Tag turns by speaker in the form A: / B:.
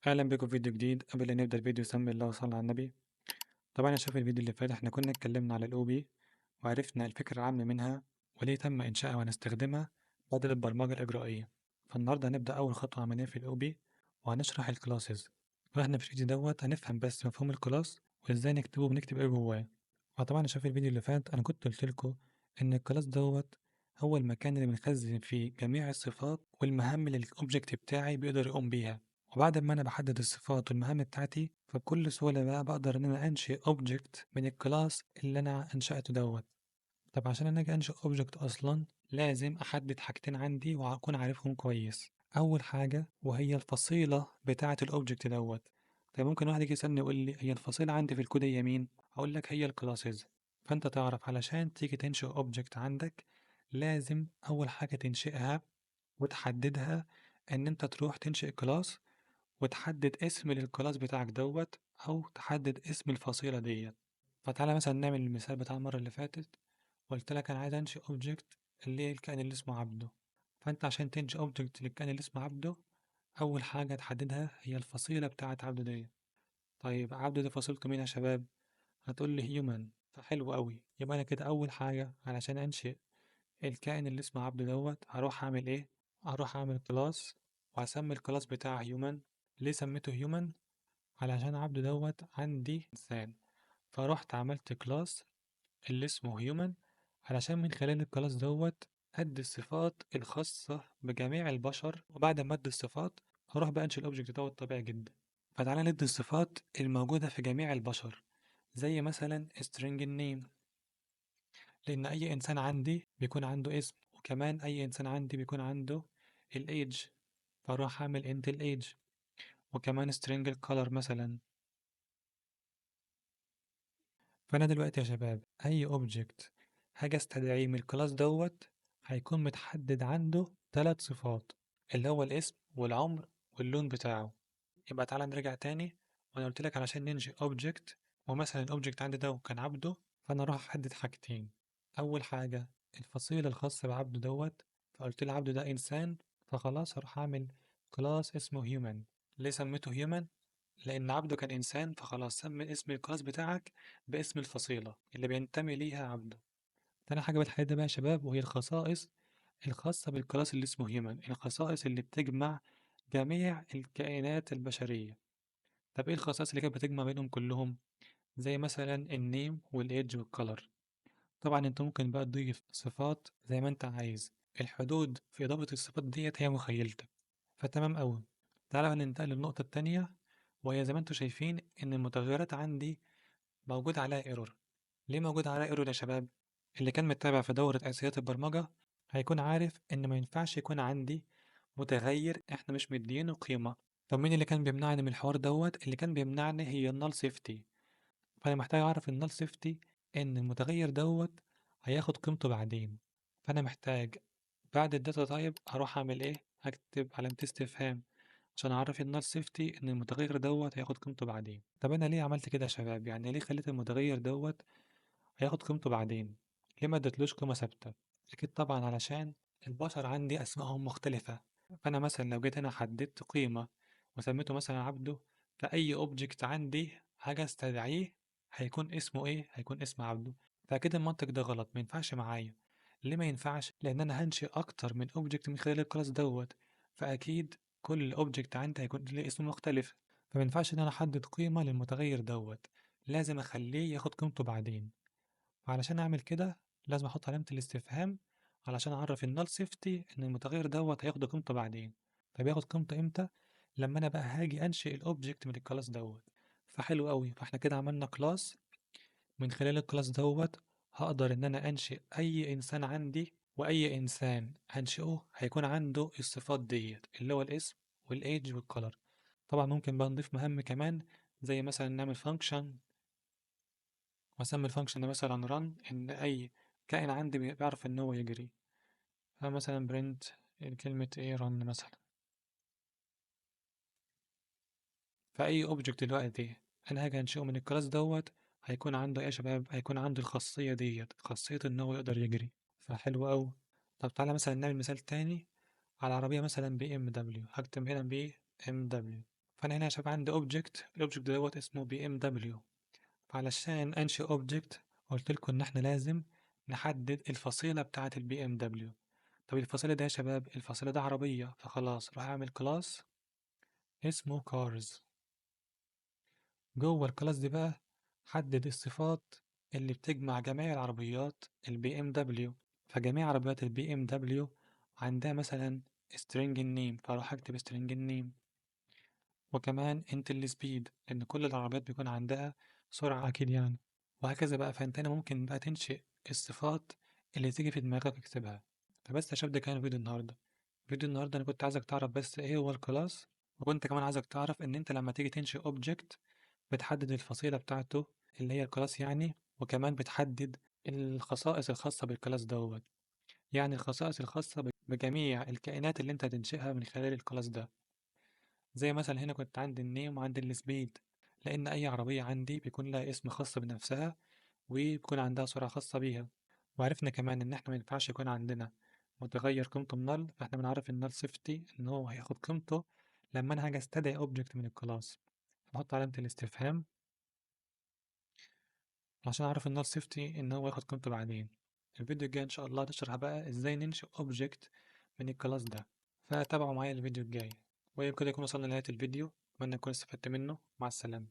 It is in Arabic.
A: أهلا بكم في فيديو جديد. قبل لا نبدأ الفيديو سمي الله وصلى على النبي. طبعا أنا شايف الفيديو اللي فات احنا كنا اتكلمنا على الأوبي وعرفنا الفكرة العامة منها وليه تم إنشائها ونستخدمها بدل البرمجة الإجرائية. فالنهاردة هنبدأ أول خطوة عملية في الأوبي وهنشرح الكلاسز. فاحنا في الفيديو هنفهم بس مفهوم الكلاس وإزاي نكتبه وبنكتب إيه جواه. فطبعا أنا شايف الفيديو اللي فات أنا كنت قلت لكم إن الكلاس هو المكان اللي بنخزن فيه جميع الصفات والمهام اللي الأوبجكت بتاعي بيقدر يقوم بيها. وبعد ما أنا بحدد الصفات والمهام بتاعتي فبكل سهولة بقى بقدر إن أنا أنشئ أوبجكت من الكلاس اللي أنا أنشأته طب عشان أنا أجي أنشئ أوبجكت أصلا لازم أحدد حاجتين عندي وأكون عارفهم كويس. أول حاجة وهي الفصيلة بتاعة الأوبجكت طيب ممكن واحد يجي يسألني يقول لي هي الفصيلة عندي في الكود هي مين؟ هقول لك هي الكلاسز. فأنت تعرف علشان تيجي تنشئ أوبجكت عندك لازم أول حاجة تنشئها وتحددها إن أنت تروح تنشئ كلاس وتحدد اسم للكلاس بتاعك أو تحدد اسم الفصيلة فتعالى مثلا نعمل المثال بتاع المرة اللي فاتت. قلت لك أنا عايز أنشئ أوبجكت اللي هي الكائن اللي اسمه عبده. فأنت عشان تنشئ أوبجكت للكائن اللي اسمه عبده أول حاجة تحددها هي الفصيلة بتاعة عبده. طيب عبده دي فصيلته مين يا شباب؟ هتقول لي هيومن. فحلو قوي، يبقى أنا كده أول حاجة علشان أنشئ الكائن اللي اسمه عبده هروح أعمل إيه؟ هروح أعمل كلاس وهسمي الكلاس بتاع هيومن. ليه سميته هيومن؟ علشان عبده عندي إنسان. فرحت عملت كلاس اللي اسمه هيومن علشان من خلال الكلاس أدي الصفات الخاصة بجميع البشر. وبعد ما أدي الصفات هروح بقى أنشئ الأوبجكت طبيعي جدا. فتعالى ندي الصفات الموجودة في جميع البشر زي مثلا string النيم، لأن أي إنسان عندي بيكون عنده اسم، وكمان أي إنسان عندي بيكون عنده الإيدج. فأروح أعمل int الإيدج. وكمان string الكولر مثلا. فأنا دلوقتي يا شباب أي أوبجكت هاجي استدعيه من الكلاس هيكون متحدد عنده 3 صفات اللي هو الاسم والعمر واللون بتاعه. يبقى تعالى نرجع تاني. وأنا قلت لك علشان ننشئ أوبجكت ومثلا الأوبجكت عندي كان عبده، فأنا أروح أحدد حاجتين. أول حاجة الفصيلة الخاصة بعبده فقلت له عبده ده إنسان، فخلاص هروح أعمل كلاس اسمه human. ليه سميته human؟ لأن عبده كان إنسان، فخلاص سمي اسم الكلاس بتاعك باسم الفصيلة اللي بينتمي ليها عبده. تاني حاجة بتحددها بقى يا شباب وهي الخصائص الخاصة بالكلاس اللي اسمه هيومن، الخصائص اللي بتجمع جميع الكائنات البشرية. طب ايه الخصائص اللي كانت بتجمع بينهم كلهم؟ زي مثلا النيم والايدج والكلر. طبعا انت ممكن بقى تضيف صفات زي ما انت عايز. الحدود في إضافة الصفات هي مخيلتك. فتمام أوي. تعالى بقى ننتقل للنقطة التانية، وهي زي ما انتوا شايفين إن المتغيرات عندي موجود عليها ايرور. ليه موجود عليها ايرور يا شباب؟ اللي كان متابع في دورة أساسيات البرمجة هيكون عارف إن ما ينفعش يكون عندي متغير إحنا مش مدينه قيمة. طب مين اللي كان بيمنعني من الحوار اللي كان بيمنعني هي النال سيفتي. فأنا محتاج أعرف النال سيفتي إن المتغير هياخد قيمته بعدين. فأنا محتاج بعد الداتا تايب هروح أعمل إيه؟ هكتب علامة استفهام عشان أعرف النال سيفتي إن المتغير هياخد قيمته بعدين. طب أنا ليه عملت كده يا شباب؟ يعني ليه خليت المتغير هياخد قيمته بعدين؟ ليه ما اديتلوش قيمة ثابتة؟ أكيد طبعا علشان البشر عندي أسمائهم مختلفة. فأنا مثلا لو جيت أنا حددت قيمة وسميته مثلا عبده، فأي أوبجكت عندي حاجة استدعيه هيكون اسمه إيه؟ هيكون اسم عبده. فأكيد المنطق ده غلط، مينفعش معايا. ليه ما ينفعش؟ لأن أنا هنشئ أكتر من أوبجكت من خلال الكلاس فأكيد كل أوبجكت عندي هيكون ليه اسم مختلف. فمينفعش إن أنا أحدد قيمة للمتغير لازم أخليه ياخد قيمته بعدين. وعلشان أعمل كده لازم أحط علامة الاستفهام علشان أعرف النال سيفتي إن المتغير هياخد قيمته بعدين. فبياخد قيمته إمتى؟ لما أنا بقى هاجي أنشئ الأوبجكت من الكلاس فحلو أوي، فإحنا كده عملنا كلاس. من خلال الكلاس هقدر إن أنا أنشئ أي إنسان عندي، وأي إنسان هنشئه هيكون عنده الصفات اللي هو الاسم والإيدج والكولر. طبعا ممكن بقى نضيف مهام كمان زي مثلا نعمل فانكشن وأسمي الفانكشن ده مثلا run، إن أي كائن عندي بيعرف إن هو يجري. فمثلا print كلمة إيه run مثلا. فأي object دلوقتي أنا هاجي أنشئه من الكلاس هيكون عنده إيه يا شباب؟ هيكون عنده الخاصية خاصية إن هو يقدر يجري. فحلو أوي. طب تعالى مثلا نعمل مثال تاني على عربية مثلا BMW. هكتب هنا BMW. فأنا هنا يا شباب عندي اوبجكت، الاوبجكت دوت اسمه BMW. فعلشان أنشئ اوبجكت قلتلكوا إن احنا لازم نحدد الفصيلة بتاعة BMW. طب الفصيلة ده يا شباب، الفصيلة ده عربية، فخلاص راح أعمل كلاس اسمه cars. جوه الكلاس دي بقى حدد الصفات اللي بتجمع جميع العربيات BMW. فجميع عربيات BMW عندها مثلا string name، فأروح أكتب string name. وكمان انت سبيد، لأن كل العربيات بيكون عندها سرعة أكيد يعني. وهكذا بقى، فأنت هنا ممكن بقى تنشئ الصفات اللي تيجي في دماغك اكتبها. فبس يا شباب ده كان فيديو النهاردة. فيديو النهاردة أنا كنت عايزك تعرف بس إيه هو الكلاس، وكنت كمان عايزك تعرف إن أنت لما تيجي تنشئ أوبجكت بتحدد الفصيلة بتاعته اللي هي الكلاس يعني، وكمان بتحدد الخصائص الخاصة بالكلاس دوت، يعني الخصائص الخاصة بجميع الكائنات اللي أنت هتنشئها من خلال الكلاس ده. زي مثلا هنا كنت عندي النيم وعندي السبيد، لأن أي عربية عندي بيكون لها اسم خاص بنفسها وبيكون عندها سرعة خاصة بيها. وعرفنا كمان إن إحنا مينفعش يكون عندنا متغير قيمته نل، فإحنا بنعرف النل سيفتي إن هو هياخد قيمته لما أنا هاجي أستدعي أوبجكت من الكلاس. نحط علامة الاستفهام عشان أعرف النل سيفتي إن هو ياخد قيمته بعدين. الفيديو الجاي إن شاء الله تشرح بقى إزاي ننشئ أوبجكت من الكلاس ده، فتابعوا معايا الفيديو الجاي. وبكده يكون وصلنا لنهاية الفيديو، أتمنى تكونوا استفدت منه. مع السلامة.